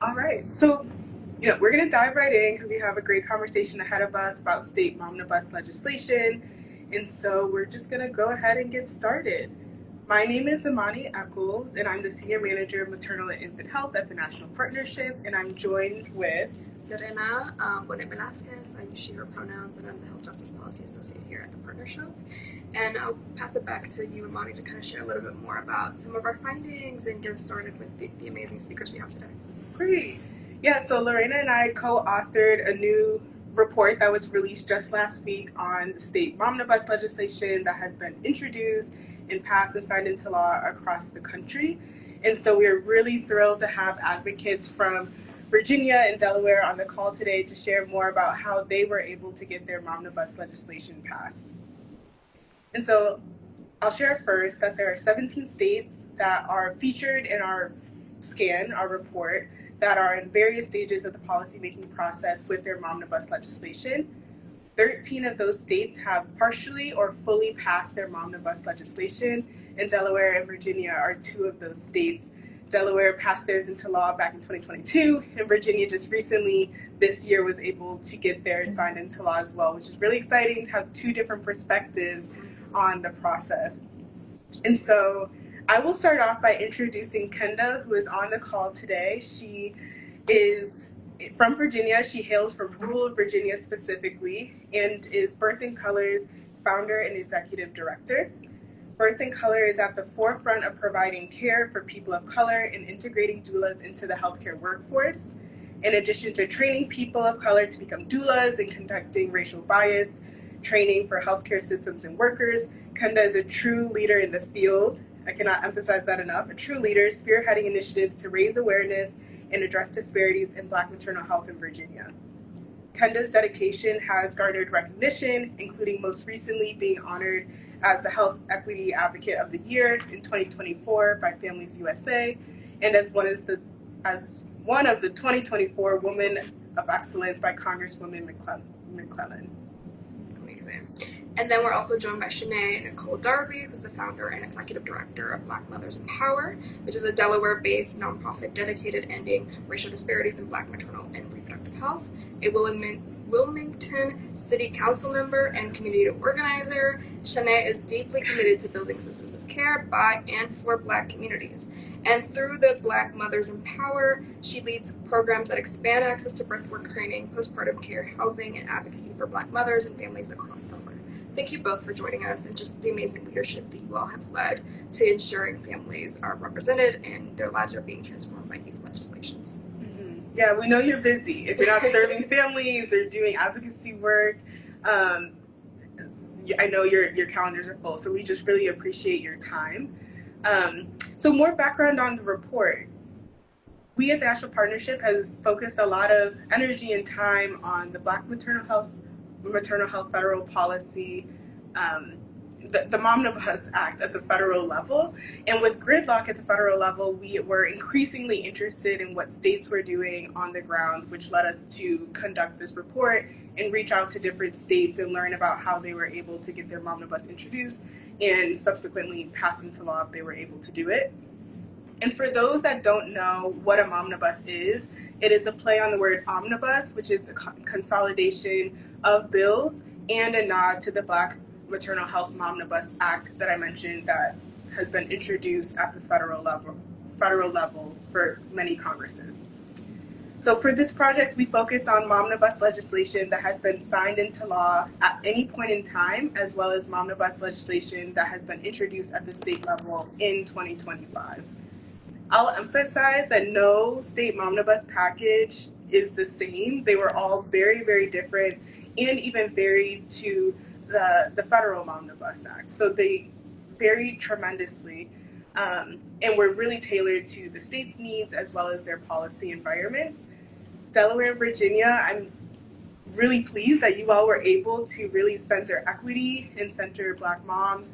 All right. So, we're going to dive right in because we have a great conversation ahead of us about state Momnibus legislation. And so we're just going to go ahead and get started. My name is Imani Eccles, and I'm the Senior Manager of Maternal and Infant Health at the National Partnership, and I'm joined with Lorena Bonet Velasquez. I use she, her pronouns, and I'm the Health Justice Policy Associate here at the Partnership. And I'll pass it back to you, Imani, to kind of share a little bit more about some of our findings and get us started with the amazing speakers we have today. Great. Yeah, so Lorena and I co-authored a new report that was released just last week on the state Momnibus legislation that has been introduced and passed and signed into law across the country. And so we're really thrilled to have advocates from Virginia and Delaware on the call today to share more about how they were able to get their Momnibus legislation passed. And so I'll share first that there are 17 states that are featured in our scan, our report, that are in various stages of the policymaking process with their Momnibus legislation. 13 of those states have partially or fully passed their Momnibus legislation, and Delaware and Virginia are two of those states. Delaware passed theirs into law back in 2022, and Virginia just recently this year was able to get theirs signed into law as well, which is really exciting to have two different perspectives on the process. And so I will start off by introducing Kenda, who is on the call today. She is from Virginia. She hails from rural Virginia specifically and is Birth in Color's founder and executive director. Birth in Color is at the forefront of providing care for people of color and integrating doulas into the healthcare workforce. In addition to training people of color to become doulas and conducting racial bias training for healthcare systems and workers, Kenda is a true leader in the field. I cannot emphasize that enough. A true leader spearheading initiatives to raise awareness and address disparities in Black maternal health in Virginia. Kenda's dedication has garnered recognition, including most recently being honored as the Health Equity Advocate of the Year in 2024 by Families USA, and as one of the 2024 Women of Excellence by Congresswoman McClellan. Amazing. And then we're also joined by Shanae Nicole Darby, who's the founder and executive director of Black Mothers Empower, which is a Delaware-based nonprofit dedicated ending racial disparities in Black maternal and reproductive health, a Wilmington City Council member and community organizer. Shanae is deeply committed to building systems of care by and for Black communities. And through the Black Mothers Empower, she leads programs that expand access to birth work training, postpartum care, housing, and advocacy for Black mothers and families across Delaware. Thank you both for joining us and just the amazing leadership that you all have led to ensuring families are represented and their lives are being transformed by these legislations. Yeah, we know you're busy. If you're not serving families or doing advocacy work, I know your calendars are full, so we just really appreciate your time. So more background on the report. We at the National Partnership has focused a lot of energy and time on the Black maternal health federal policy, the Momnibus Act at the federal level. And with gridlock at the federal level, we were increasingly interested in what states were doing on the ground, which led us to conduct this report and reach out to different states and learn about how they were able to get their Momnibus introduced and subsequently pass into law if they were able to do it. And for those that don't know what a Momnibus is, it is a play on the word omnibus, which is a consolidation of bills and a nod to the Black Maternal Health Momnibus Act that I mentioned that has been introduced at the federal level for many Congresses. So for this project, we focused on Momnibus legislation that has been signed into law at any point in time, as well as Momnibus legislation that has been introduced at the state level in 2025. I'll emphasize that no state Momnibus package is the same. They were all very, very different and even varied to the federal Momnibus Act. So they varied tremendously and were really tailored to the state's needs as well as their policy environments. Delaware and Virginia, I'm really pleased that you all were able to really center equity and center Black moms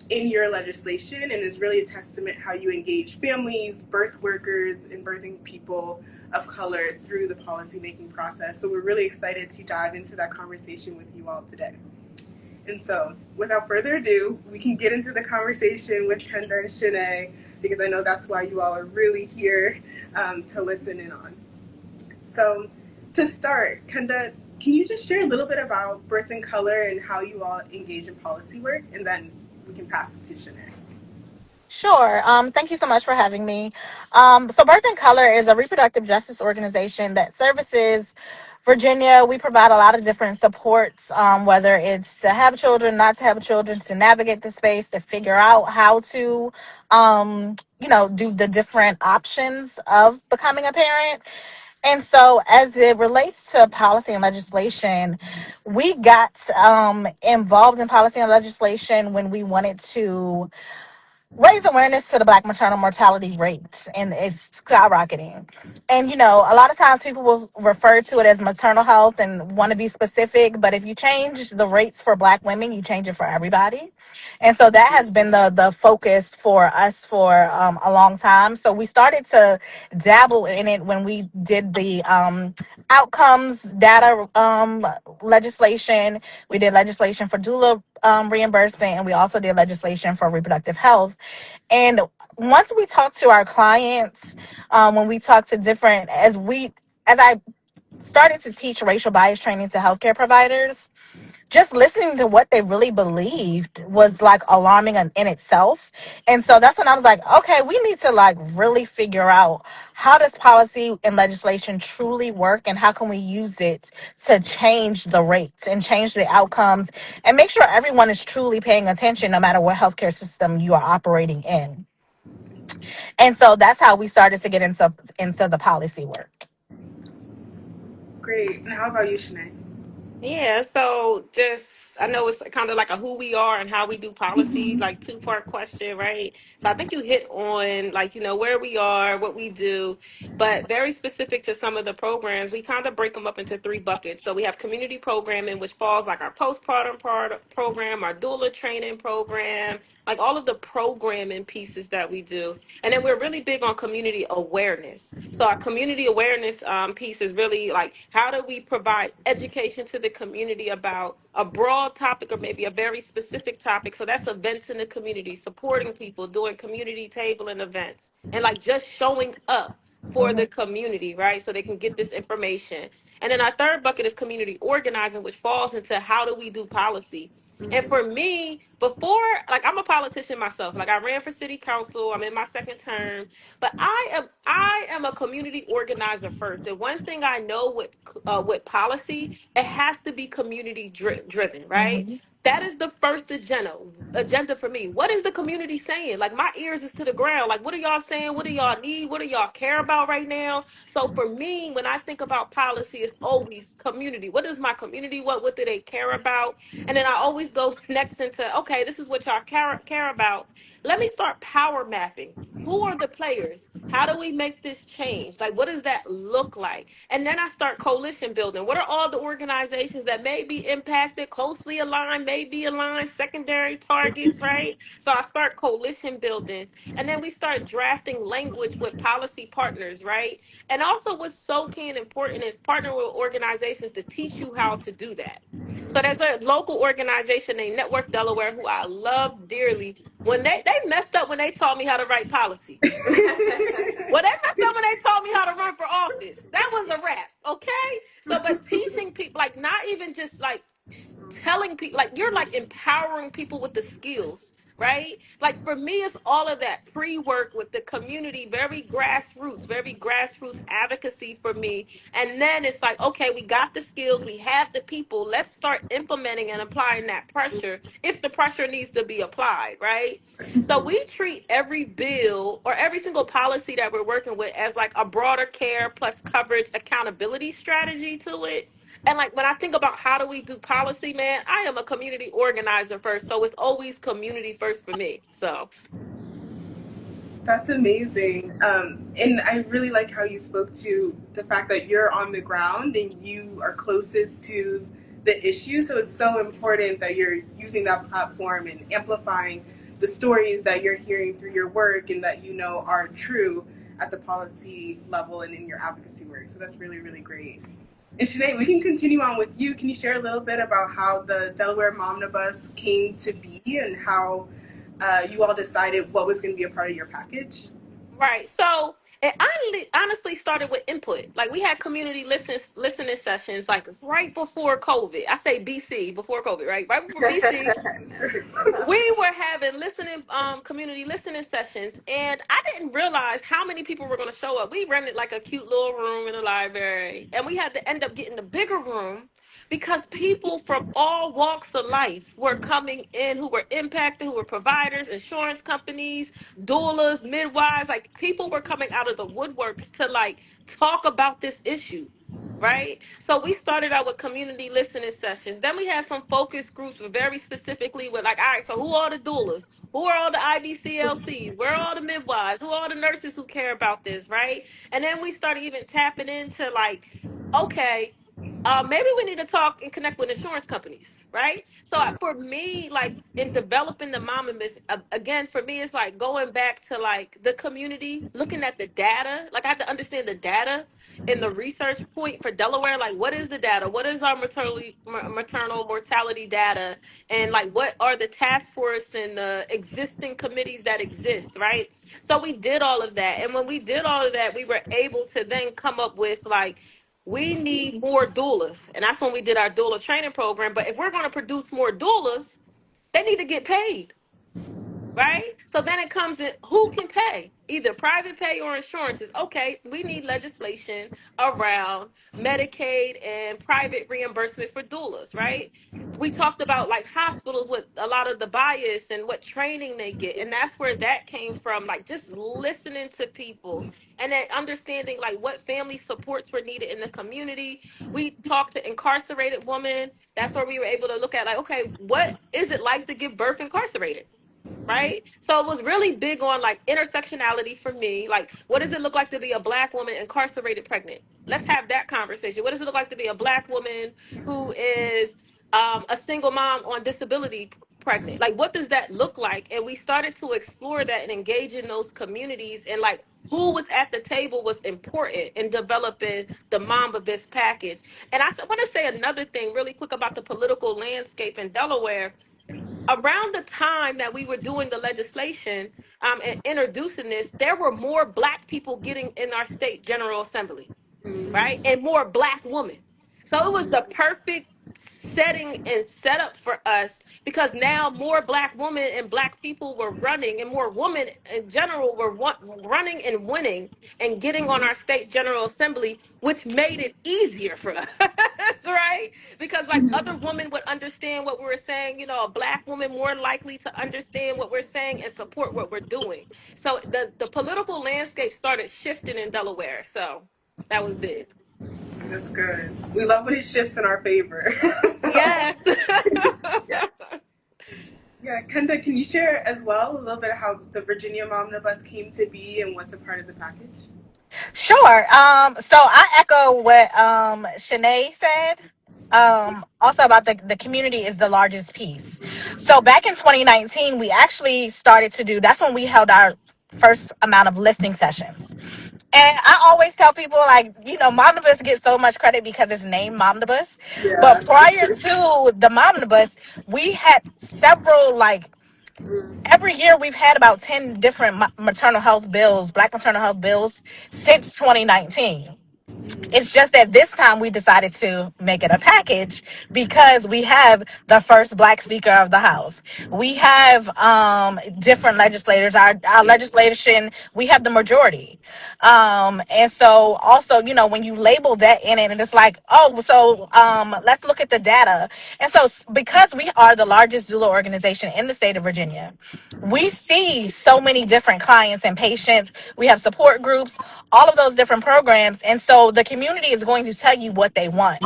in your legislation, and is really a testament how you engage families, birth workers, and birthing people of color through the policymaking process. So we're really excited to dive into that conversation with you all today. And so, without further ado, we can get into the conversation with Kenda and Shanae because I know that's why you all are really here to listen in on. So, to start, Kenda, can you just share a little bit about Birth and Color and how you all engage in policy work, and then we can pass it to Shanae. Sure. Thank you so much for having me. So, Birth and Color is a reproductive justice organization that services Virginia. We provide a lot of different supports, whether it's to have children, not to have children, to navigate the space, to figure out how to, do the different options of becoming a parent. And so, as it relates to policy and legislation, we got involved in policy and legislation when we wanted to raise awareness to the Black maternal mortality rate, and it's skyrocketing. And a lot of times people will refer to it as maternal health and want to be specific, but if you change the rates for Black women, you change it for everybody. And so that has been the focus for us for a long time. So we started to dabble in it when we did the outcomes data legislation. We did legislation for doula reimbursement, and we also did legislation for reproductive health. And once we talk to our clients, when we talk to different, as I started to teach racial bias training to healthcare providers, just listening to what they really believed was like alarming in itself. And so that's when I was like, okay, we need to like really figure out how does policy and legislation truly work, and how can we use it to change the rates and change the outcomes and make sure everyone is truly paying attention no matter what healthcare system you are operating in. And so that's how we started to get into the policy work. Great. And how about you, Shanae? Yeah, so just I know it's kind of like a who we are and how we do policy, like two-part question, right? So I think you hit on like, where we are, what we do, but very specific to some of the programs, we kind of break them up into three buckets. So we have community programming, which falls like our postpartum program, our doula training program, like all of the programming pieces that we do. And then we're really big on community awareness. So our community awareness piece is really like how do we provide education to the community about a broad topic or maybe a very specific topic. So that's events in the community, supporting people, doing community table and events, and like just showing up for the community, right? So they can get this information. And then our third bucket is community organizing, which falls into how do we do policy. And for me, before, like I'm a politician myself. Like I ran for city council. I'm in my second term, but I am a community organizer first. And one thing I know with policy, it has to be community driven, right? Mhm. That is the first agenda for me. What is the community saying? Like my ears is to the ground. Like what are y'all saying? What do y'all need? What do y'all care about right now? So for me, when I think about policy, it's always community. What does my community want? What do they care about? And then I always go next into, okay, this is what y'all care about. Let me start power mapping. Who are the players? How do we make this change? Like, what does that look like? And then I start coalition building. What are all the organizations that may be impacted, closely aligned, may be aligned, secondary targets, right? So I start coalition building. And then we start drafting language with policy partners, right? And also, what's so key and important is partner with organizations to teach you how to do that. So there's a local organization named Network Delaware who I love dearly. When they messed up when they taught me how to write policy. Well, they messed up when they taught me how to run for office. That was a wrap, okay? So, but teaching people, like, not even just like telling people, like, you're like empowering people with the skills, right? Like, for me, it's all of that pre work with the community, very grassroots advocacy for me. And then it's like, okay, we got the skills, we have the people, let's start implementing and applying that pressure if the pressure needs to be applied, right? So we treat every bill or every single policy that we're working with as like a broader care plus coverage accountability strategy to it. And like when I think about how do we do policy, man, I am a community organizer first. So it's always community first for me. So That's amazing. And I really like how you spoke to the fact that you're on the ground and you are closest to the issue. So it's so important that you're using that platform and amplifying the stories that you're hearing through your work and that you know are true at the policy level and in your advocacy work. So that's really, really great. And Sinead, we can continue on with you. Can you share a little bit about how the Delaware Momnibus came to be and how you all decided what was going to be a part of your package? Right. So it honestly started with input. Like we had community listening sessions like right before COVID. I say BC before COVID, right? Right before BC, we were having listening community listening sessions, and I didn't realize how many people were going to show up. We rented like a cute little room in the library, and we had to end up getting the bigger room because people from all walks of life were coming in who were impacted, who were providers, insurance companies, doulas, midwives. Like people were coming out of the woodworks to like talk about this issue, right? So we started out with community listening sessions. Then we had some focus groups with very specifically with like, all right, so who are the doulas? Who are all the IBCLCs? Where are all the midwives? Who are all the nurses who care about this, right? And then we started even tapping into like, okay, maybe we need to talk and connect with insurance companies, right? So for me, like in developing the Momnibus, again, for me, it's like going back to like the community, looking at the data. Like I have to understand the data in the research point for Delaware. Like, what is the data? What is our maternal mortality data? And like, what are the task force and the existing committees that exist, right? So we did all of that, and when we did all of that, we were able to then come up with like we need more doulas. And that's when we did our doula training program. But if we're going to produce more doulas, they need to get paid, right? So then it comes in who can pay, either private pay or insurances. Okay, we need legislation around Medicaid and private reimbursement for doulas, right? We talked about like hospitals with a lot of the bias and what training they get. And that's where that came from, like just listening to people and then understanding like what family supports were needed in the community. We talked to incarcerated women. That's where we were able to look at like, okay, what is it like to give birth incarcerated? Right? So it was really big on like intersectionality for me. Like, what does it look like to be a black woman incarcerated pregnant? Let's have that conversation. What does it look like to be a black woman who is a single mom on disability pregnant? Like, what does that look like? And we started to explore that and engage in those communities and like who was at the table was important in developing the Momnibus package. And I want to say another thing really quick about the political landscape in Delaware around the time that we were doing the legislation and introducing this, there were more black people getting in our state general assembly, right? And more black women. So it was the perfect setting and setup for us because now more black women and black people were running and more women in general were running and winning and getting on our state general assembly, which made it easier for us, right? Because like other women would understand what we were saying, you know, a black woman more likely to understand what we're saying and support what we're doing. So the political landscape started shifting in Delaware. So that was big. That's good. We love when it shifts in our favor. So, Yes. yeah. Yeah, Kenda, can you share as well a little bit of how the Virginia Momnibus came to be and what's a part of the package? Sure. So I echo what Shanae said. Also about the community is the largest piece. So back in 2019, we actually started to do. That's when we held our first amount of listening sessions. And I always tell people, like, you know, Momnibus gets so much credit because it's named Momnibus. Yeah. But prior to the Momnibus, we had several, like, every year we've had about 10 different maternal health bills, black maternal health bills, since 2019. It's just that this time we decided to make it a package because we have the first black speaker of the House. We have different legislators. Our legislation, we have the majority. And so also, you know, when you label that in it and it's like, oh, so let's look at the data. And so because we are the largest doula organization in the state of Virginia, we see so many different clients and patients. We have support groups, all of those different programs. And so the community is going to tell you what they want.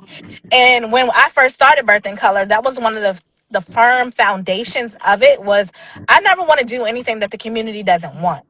And when I first started Birth in Color, that was one of the firm foundations of it was I never want to do anything that the community doesn't want.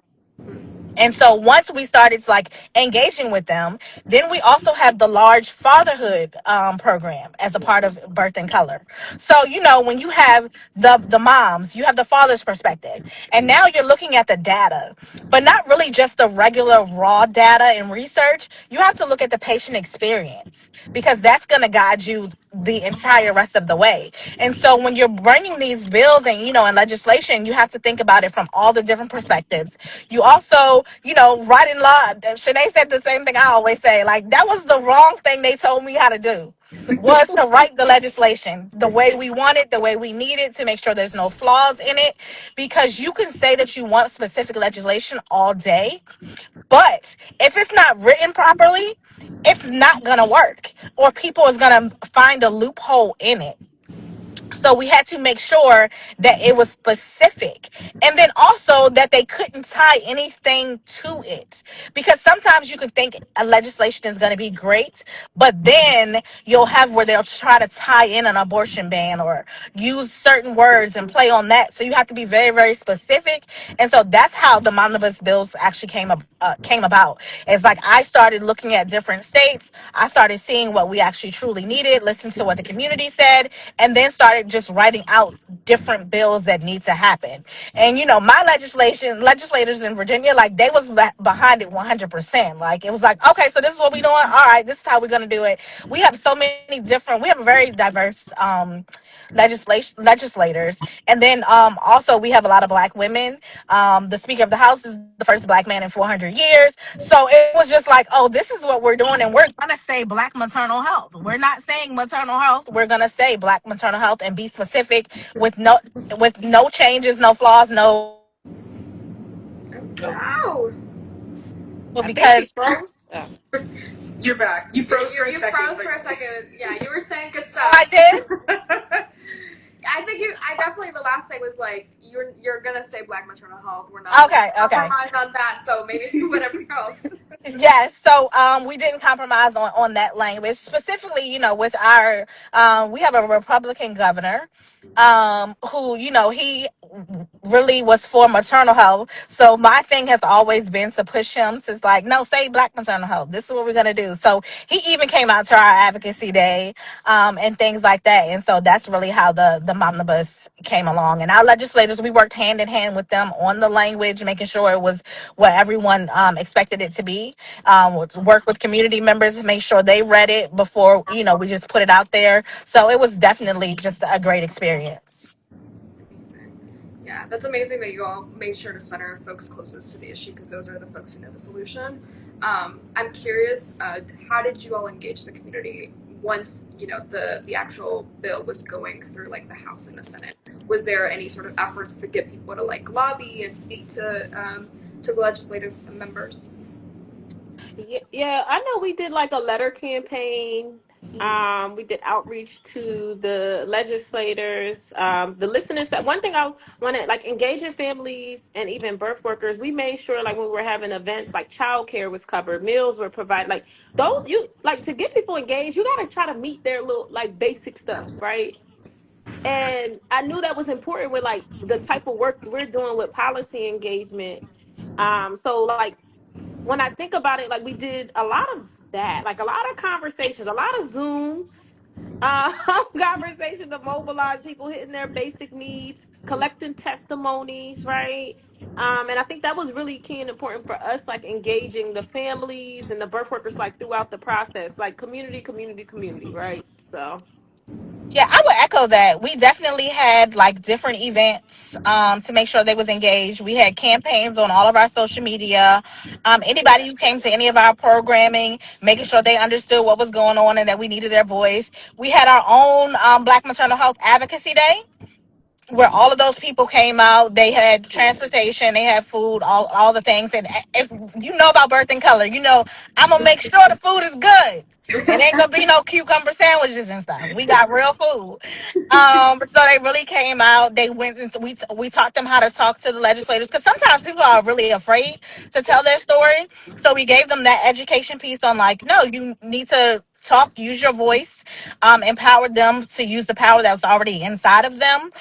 And so once we started like engaging with them, then we also have the large fatherhood program as a part of Birth in Color. So, you know, when you have the moms, you have the father's perspective. And now you're looking at the data, but not really just the regular raw data and research. You have to look at the patient experience because that's going to guide you the entire rest of the way. And so when you're bringing these bills and, and legislation, you have to think about it from all the different perspectives. You also, writing law, Shanae said the same thing I always say, like, that was the wrong thing they told me how to do, was to write the legislation the way we want it, the way we need it, to make sure there's no flaws in it. Because you can say that you want specific legislation all day, but if it's not written properly, it's not going to work, or people is going to find a loophole in it. So we had to make sure that it was specific, and then also that they couldn't tie anything to it, because sometimes you could think a legislation is going to be great, but then you'll have where they'll try to tie in an abortion ban or use certain words and play on that. So you have to be very, very specific. And so that's how the Momnibus bills actually came about. It's like I started looking at different states. I started seeing what we actually truly needed, listened to what the community said, and then started just writing out different bills that need to happen. And my legislators in Virginia, like, they was behind it 100%. Like, it was like, okay, so this is what we doing. All right, this is how we're gonna do it. We have a very diverse legislators, and then also we have a lot of Black women. The Speaker of the House is the first Black man in 400 years. So it was just like, oh, this is what we're doing, and we're gonna say Black maternal health. We're not saying maternal health. We're gonna say Black maternal health and be specific with no changes, no flaws, no Wow. I think she because froze. Oh. You're back. You froze for a You second. froze for a second. Yeah, you were saying good I stuff. did. I definitely, the last thing was like, you're gonna say Black maternal health. We're not gonna Okay. compromise on that, so maybe whatever else. Yes, so we didn't compromise on that language. Specifically, with our we have a Republican governor who, he really was for maternal health. So my thing has always been to push him to, like, no, say Black maternal health. This is what we're gonna do. So he even came out to our advocacy day and things like that. And so that's really how the Momnibus came along. And our legislators, we worked hand in hand with them on the language, making sure it was what everyone expected it to be. Work with community members, make sure they read it before, we just put it out there. So it was definitely just a great experience. Amazing. Yeah, that's amazing that you all made sure to center folks closest to the issue because those are the folks who know the solution. I'm curious, how did you all engage the community once the actual bill was going through like the House and the Senate? Was there any sort of efforts to get people to like lobby and speak to the legislative members? Yeah, I know we did like a letter campaign. We did outreach to the legislators, the listeners. One thing I wanted, like, engaging families and even birth workers. We made sure, like, when we were having events, like childcare was covered, meals were provided. Like those, you like to get people engaged. You got to try to meet their little like basic stuff, right? And I knew that was important with like the type of work we're doing with policy engagement. So like when I think about it, like we did a lot of that, like a lot of conversations, a lot of Zooms, conversation to mobilize people hitting their basic needs, collecting testimonies, right? And I think that was really key and important for us, like engaging the families and the birth workers, like throughout the process, like community, community, community, right? So. Yeah, I would echo that. We definitely had like different events to make sure they was engaged. We had campaigns on all of our social media. Anybody who came to any of our programming, making sure they understood what was going on and that we needed their voice. We had our own Black Maternal Health Advocacy Day, where all of those people came out. They had transportation, they had food, all the things. And if you know about Birth and Color, I'm gonna make sure the food is good. It ain't gonna be no cucumber sandwiches and stuff. We got real food. So they really came out. They went into we taught them how to talk to the legislators, because sometimes people are really afraid to tell their story. So we gave them that education piece on, like, no, you need to talk, use your voice, empower them to use the power that's already inside of them,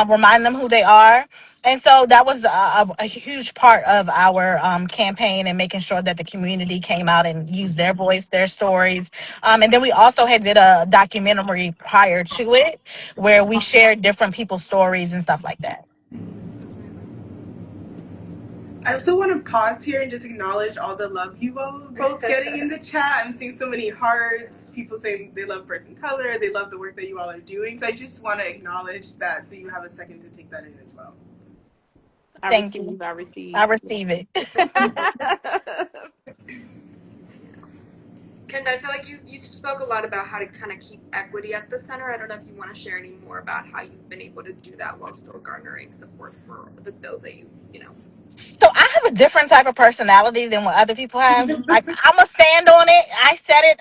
remind them who they are. And so that was a huge part of our campaign, and making sure that the community came out and used their voice, their stories. And then we also had did a documentary prior to it, where we shared different people's stories and stuff like that. I also want to pause here and just acknowledge all the love you all both getting in the chat. I'm seeing so many hearts, people saying they love Birth and Color, they love the work that you all are doing. So I just want to acknowledge that so you have a second to take that in as well. I Thank you. receive. I I receive. receive it. Ken, I feel like you spoke a lot about how to kind of keep equity at the center. I don't know if you want to share any more about how you've been able to do that while still garnering support for the bills that you know. So I have a different type of personality than what other people have. Like I'm gonna stand on it. I said it.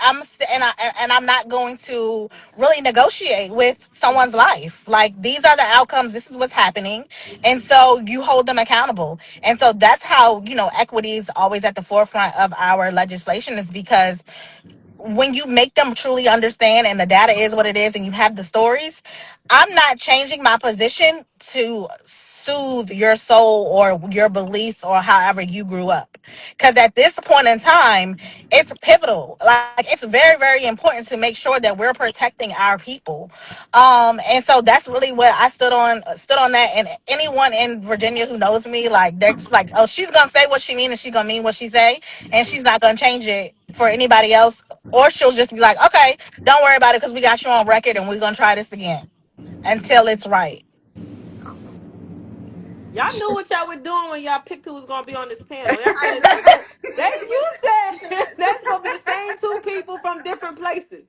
And I'm not going to really negotiate with someone's life. Like these are the outcomes. This is what's happening, and so you hold them accountable. And so that's how equity is always at the forefront of our legislation, is because when you make them truly understand and the data is what it is and you have the stories, I'm not changing my position to soothe your soul or your beliefs or however you grew up. Because at this point in time, it's pivotal. Like it's very, very important to make sure that we're protecting our people. And so that's really what I stood on that. And anyone in Virginia who knows me, like they're just like, oh, she's gonna say what she means and she's gonna mean what she say, and she's not gonna change it for anybody else, or she'll just be like, okay, don't worry about it because we got you on record and we're going to try this again until it's right. Awesome. Y'all knew what y'all were doing when y'all picked who was gonna be on this panel. Y'all I said know. you said that's gonna be the same two people from different places.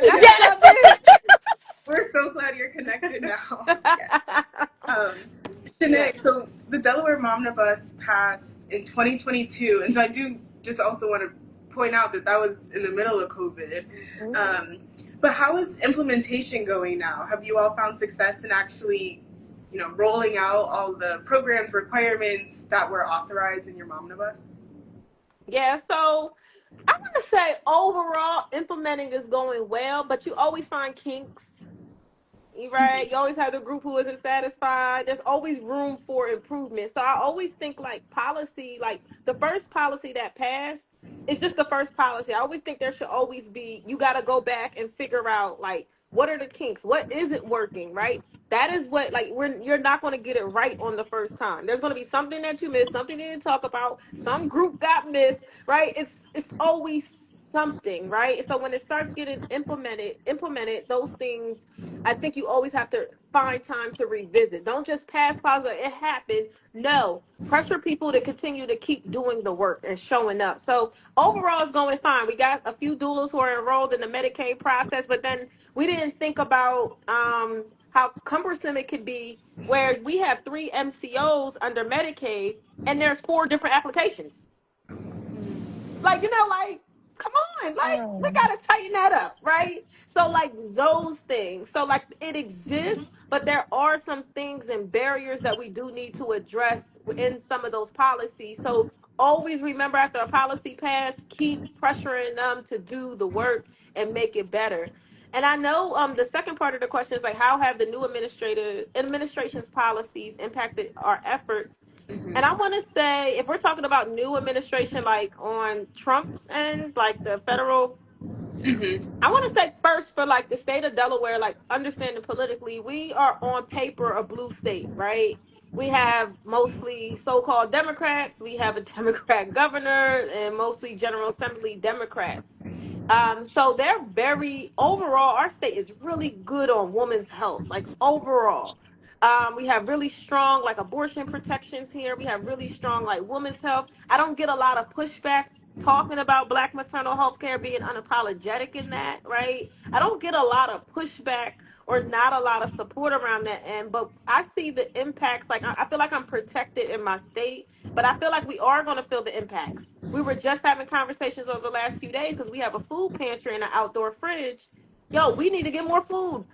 That's what y'all Yes. did. We're so glad you're connected now. Yeah. Um, Yes. Shanae, so the Delaware Momnibus passed in 2022, and so I do just also want to point out that that was in the middle of COVID. Um, but how is implementation going now? Have you all found success in actually, rolling out all the programs, requirements that were authorized in your Momnibus? Yeah, so I want to say overall implementing is going well, but you always find kinks. Right? You always have the group who isn't satisfied. There's always room for improvement. So I always think like policy, like the first policy that passed, it's just the first policy. I always think there should always be, you got to go back and figure out like what are the kinks? What isn't working, right? That is what like you're not going to get it right on the first time. There's going to be something that you missed, something you didn't talk about, some group got missed, right? It's always something, right? So when it starts getting implemented, those things I think you always have to find time to revisit. Don't just pass positive. It happened. No, pressure people to continue to keep doing the work and showing up. So overall, it's going fine. We got a few doulas who are enrolled in the Medicaid process, but then we didn't think about how cumbersome it could be. Where we have 3 MCOs under Medicaid, and there's 4 different applications. Like, like, come on, like, we Mm. gotta tighten that up, right? So, like, those things. So, like, it exists, but there are some things and barriers that we do need to address in some of those policies. So, always remember after a policy pass, keep pressuring them to do the work and make it better. And I know the second part of the question is like, how have the new administration's policies impacted our efforts? And I want to say, if we're talking about new administration, like on Trump's end, like the federal, I want to say first for like the state of Delaware, like understanding politically, we are on paper a blue state, right? We have mostly so-called Democrats. We have a Democrat governor and mostly General Assembly Democrats. So they're very overall. Our state is really good on women's health, like overall. We have really strong like abortion protections here. We have really strong like women's health. I don't get a lot of pushback talking about Black maternal health care, being unapologetic in that, right? I don't get a lot of pushback or not a lot of support around that end, but I see the impacts. Like I feel like I'm protected in my state, but I feel like we are going to feel the impacts. We were just having conversations over the last few days because we have a food pantry and an outdoor fridge. Yo, we need to get more food.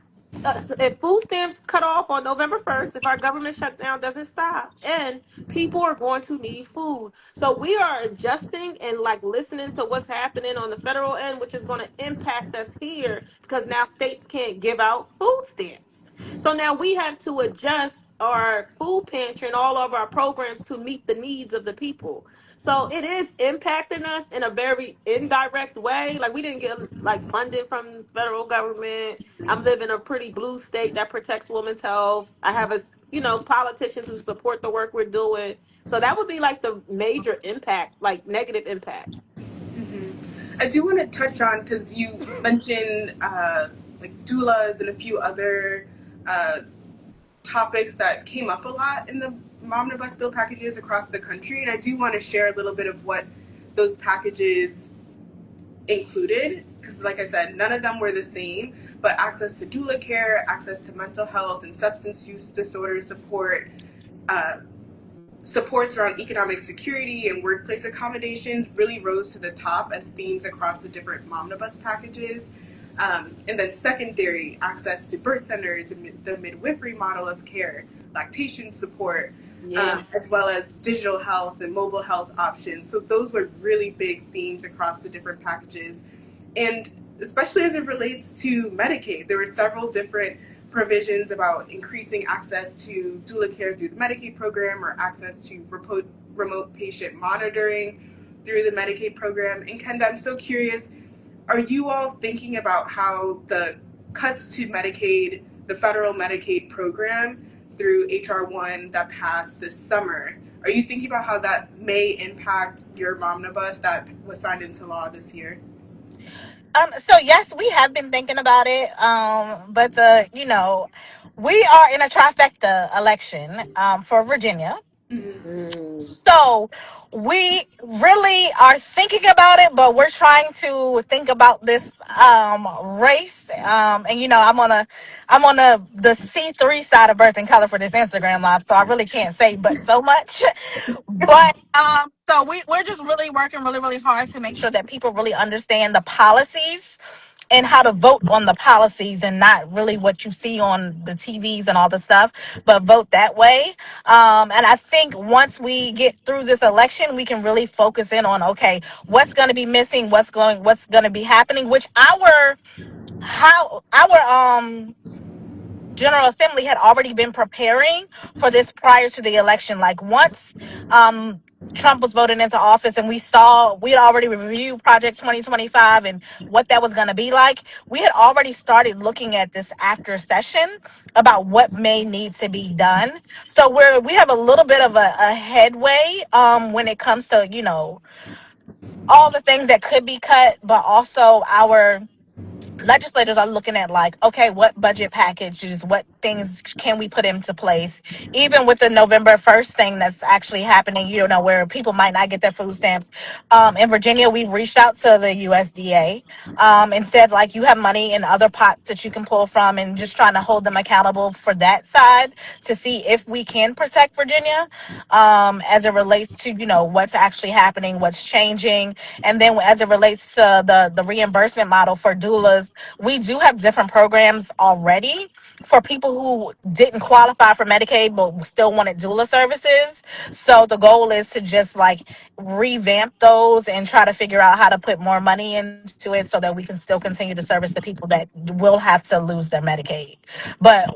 If food stamps cut off on November 1st, if our government shutdown doesn't stop, and people are going to need food. So we are adjusting and like listening to what's happening on the federal end, which is going to impact us here because now states can't give out food stamps. So now we have to adjust our food pantry and all of our programs to meet the needs of the people. So it is impacting us in a very indirect way. Like we didn't get like funding from the federal government. I'm living in a pretty blue state that protects women's health. I have a politicians who support the work we're doing. So that would be like the major impact, like negative impact. I do want to touch on, because you mentioned like doulas and a few other uh, topics that came up a lot in the Momnibus bill packages across the country, and I do want to share a little bit of what those packages included, because like I said, none of them were the same, but access to doula care, access to mental health and substance use disorder support, uh, supports around economic security and workplace accommodations really rose to the top as themes across the different Momnibus packages. And then secondary, access to birth centers and the midwifery model of care, lactation support, Yeah. as well as digital health and mobile health options. So those were really big themes across the different packages. And especially as it relates to Medicaid, there were several different provisions about increasing access to doula care through the Medicaid program, or access to remote patient monitoring through the Medicaid program. And Kenda, I'm so curious, are you all thinking about how the cuts to Medicaid, the federal Medicaid program through HR 1 that passed this summer, are you thinking about how that may impact your Momnibus that was signed into law this year? So yes, we have been thinking about it. But we are in a trifecta election for Virginia. Mm. So we really are thinking about it, but we're trying to think about this race. And I'm on the C3 side of Birth and Color for this Instagram live, so I really can't say but so much. But so we're just really working really, really hard to make sure that people really understand the policies and how to vote on the policies, and not really what you see on the TVs and all the stuff, but vote that way. And I think once we get through this election, we can really focus in on, okay, what's going to be missing, what's going to be happening, which our General Assembly had already been preparing for this prior to the election. Like, once um, Trump was voted into office and we had already reviewed Project 2025 and what that was going to be like, we had already started looking at this after session about what may need to be done. So we have a little bit of a headway when it comes to, all the things that could be cut, but also our legislators are looking at, like, okay, what budget packages, what things can we put into place, even with the November 1st thing that's actually happening, where people might not get their food stamps. In Virginia, we've reached out to the USDA and said, like, you have money in other pots that you can pull from, and just trying to hold them accountable for that side to see if we can protect Virginia as it relates to, what's actually happening, what's changing. And then as it relates to the reimbursement model for doulas, we do have different programs already for people who didn't qualify for Medicaid but still wanted doula services. So the goal is to just, like, revamp those and try to figure out how to put more money into it so that we can still continue to service the people that will have to lose their Medicaid. But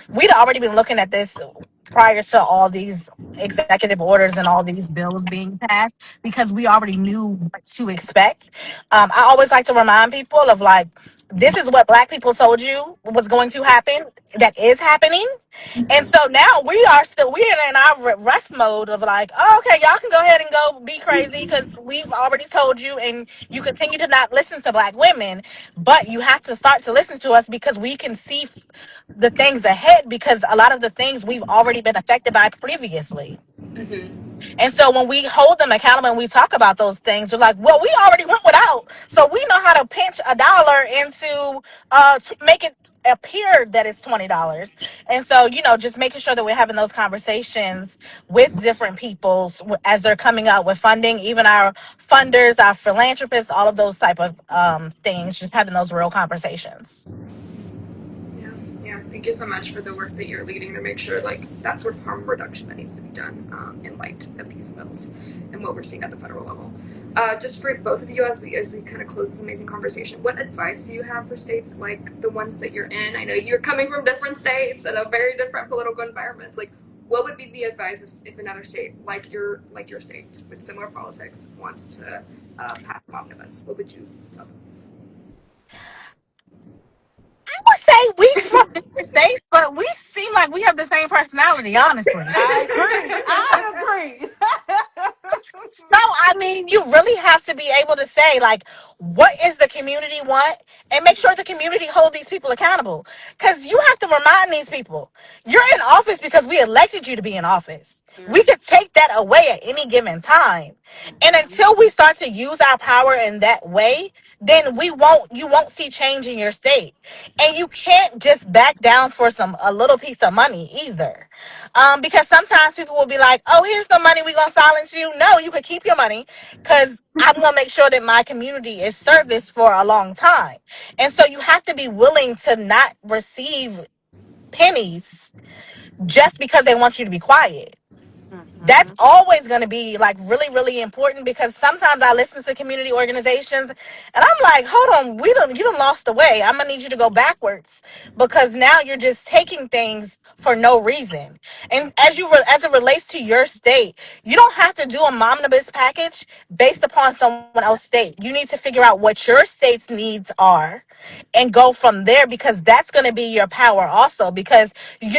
we'd already been looking at this prior to all these executive orders and all these bills being passed, because we already knew what to expect. I always like to remind people of, like, this is what Black people told you was going to happen, that is happening. And so now we're in our rest mode of, like, oh, okay, y'all can go ahead and go be crazy, because we've already told you, and you continue to not listen to Black women. But you have to start to listen to us, because we can see the things ahead, because a lot of the things we've already been affected by previously. And so when we hold them accountable and we talk about those things, we're like, well, we already went without, so we know how to pinch a dollar into to make it appear that it's $20. And so, just making sure that we're having those conversations with different people as they're coming out with funding, even our funders, our philanthropists, all of those type of things, just having those real conversations. Yeah, yeah. Thank you so much for the work that you're leading to make sure, like, that sort of harm reduction that needs to be done in light of these bills and what we're seeing at the federal level. Just for both of you, as we kind of close this amazing conversation, what advice do you have for states like the ones that you're in? I know you're coming from different states and a very different political environments. Like, what would be the advice if another state like your state with similar politics wants to pass an omnibus? What would you tell them? I would say we from different states, but we seem like we have the same personality, honestly. I agree. I agree. So, I mean, you really have to be able to say, like, what is the community want? And make sure the community hold these people accountable. Because you have to remind these people, you're in office because we elected you to be in office. We could take that away at any given time. And until we start to use our power in that way, then you won't see change in your state. And you can't just back down for a little piece of money either. Because sometimes people will be like, oh, here's some money, we're going to silence you. No, you could keep your money because I'm going to make sure that my community is serviced for a long time. And so you have to be willing to not receive pennies just because they want you to be quiet. That's Mhm. always going to be like really, really important, because sometimes I listen to community organizations and I'm like, hold on, you done lost the way. I'm gonna need you to go backwards, because now you're just taking things for no reason. And as it relates to your state, you don't have to do a Momnibus package based upon someone else's state. You need to figure out what your state's needs are and go from there, because that's going to be your power also, because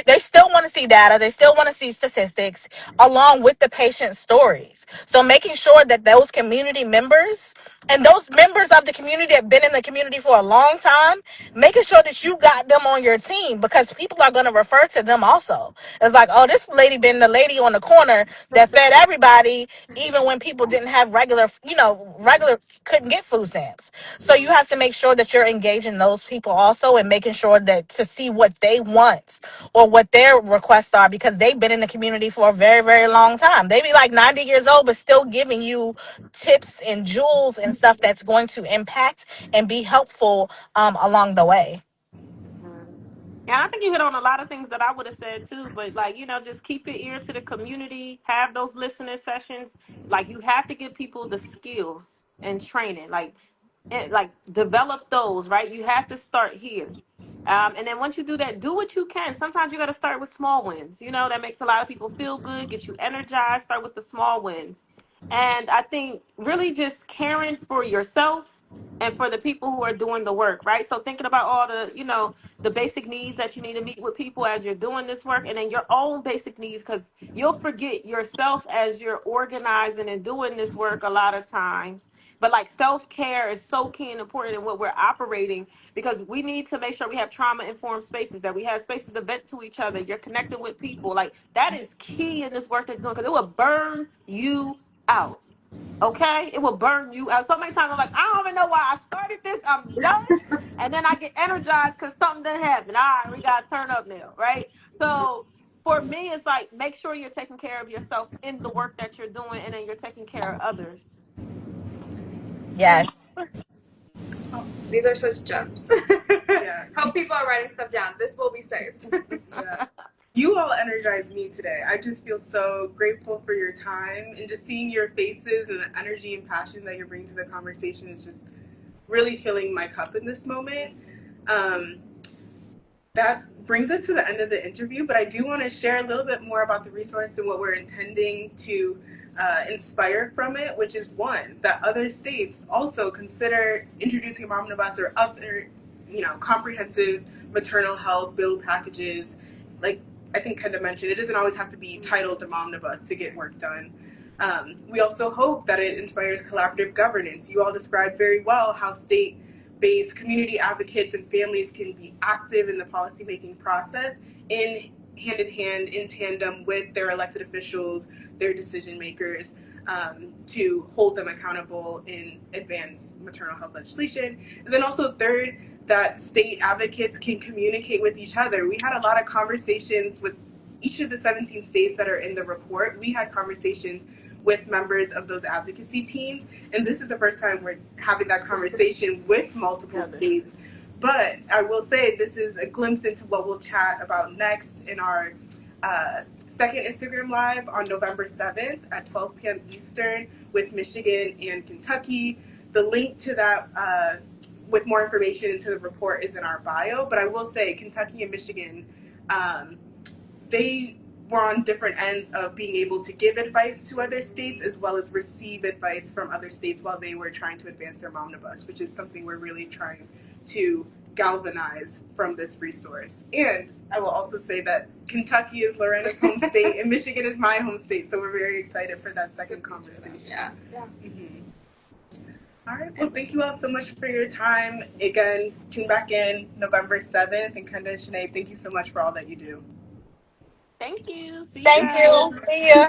they still want to see data, they still want to see statistics along with the patient stories. So making sure that those community members and those members of the community that have been in the community for a long time, making sure that you got them on your team, because people are going to refer to them also. It's like, oh, this lady been the lady on the corner that fed everybody even when people didn't have regular couldn't get food stamps. So you have to make sure that you're engaging those people also, and making sure that to see what they want or what their requests are, because they've been in the community for a very, very long time. They be like 90 years old, but still giving you tips and jewels and stuff that's going to impact and be helpful along the way. Mhm. And I think you hit on a lot of things that I would have said too, but like, just keep your ear to the community, have those listening sessions. Like, you have to give people the skills and training, like develop those, right? You have to start here. And then once you do that, do what you can. Sometimes you got to start with small wins. That makes a lot of people feel good, get you energized. Start with the small wins. And I think really just caring for yourself and for the people who are doing the work, right? So thinking about all the basic needs that you need to meet with people as you're doing this work, and then your own basic needs, because you'll forget yourself as you're organizing and doing this work a lot of times. But like, self-care is so key and important in what we're operating, because we need to make sure we have trauma informed spaces, that we have spaces to vent to each other, you're connecting with people. Like, that is key in this work that you're doing, because it will burn you out. Okay, it will burn you out. So many times I'm like, I don't even know why I started this. I'm done, and then I get energized because something didn't happen. All right, we gotta turn up now, right? So for me, it's like, make sure you're taking care of yourself in the work that you're doing, and then you're taking care of others. Yes. These are such gems. Yeah. Hope people are writing stuff down. This will be saved. Yeah. You all energize me today. I just feel so grateful for your time, and just seeing your faces and the energy and passion that you're bringing to the conversation is just really filling my cup in this moment. Um, that brings us to the end of the interview, but I do want to share a little bit more about the resource and what we're intending to inspire from it, which is one, that other states also consider introducing a Momnibus or other, comprehensive maternal health bill packages. Like I think Kenda mentioned, it doesn't always have to be titled a Momnibus to get work done. We also hope that it inspires collaborative governance. You all described very well how state-based community advocates and families can be active in the policymaking process, in hand in hand, in tandem with their elected officials, their decision makers, to hold them accountable in advance maternal health legislation. And then also third, that state advocates can communicate with each other. We had a lot of conversations with each of the 17 states that are in the report. We had conversations with members of those advocacy teams, and this is the first time we're having that conversation with multiple Together. states. But I will say this is a glimpse into what we'll chat about next in our second Instagram Live on November 7th at 12 p.m. Eastern with Michigan and Kentucky. The link to that with more information into the report is in our bio. But I will say Kentucky and Michigan, they were on different ends of being able to give advice to other states as well as receive advice from other states while they were trying to advance their Momnibus, which is something we're really trying to galvanize from this resource. And I will also say that Kentucky is Lorena's home state and Michigan is my home state, so we're very excited for that second conversation. Yeah. Mm-hmm. All right. Well, thank you all so much for your time. Again, tune back in November 7th. And Kenda and Shanae, thank you so much for all that you do. Thank you. See you Thank guys. you. See ya.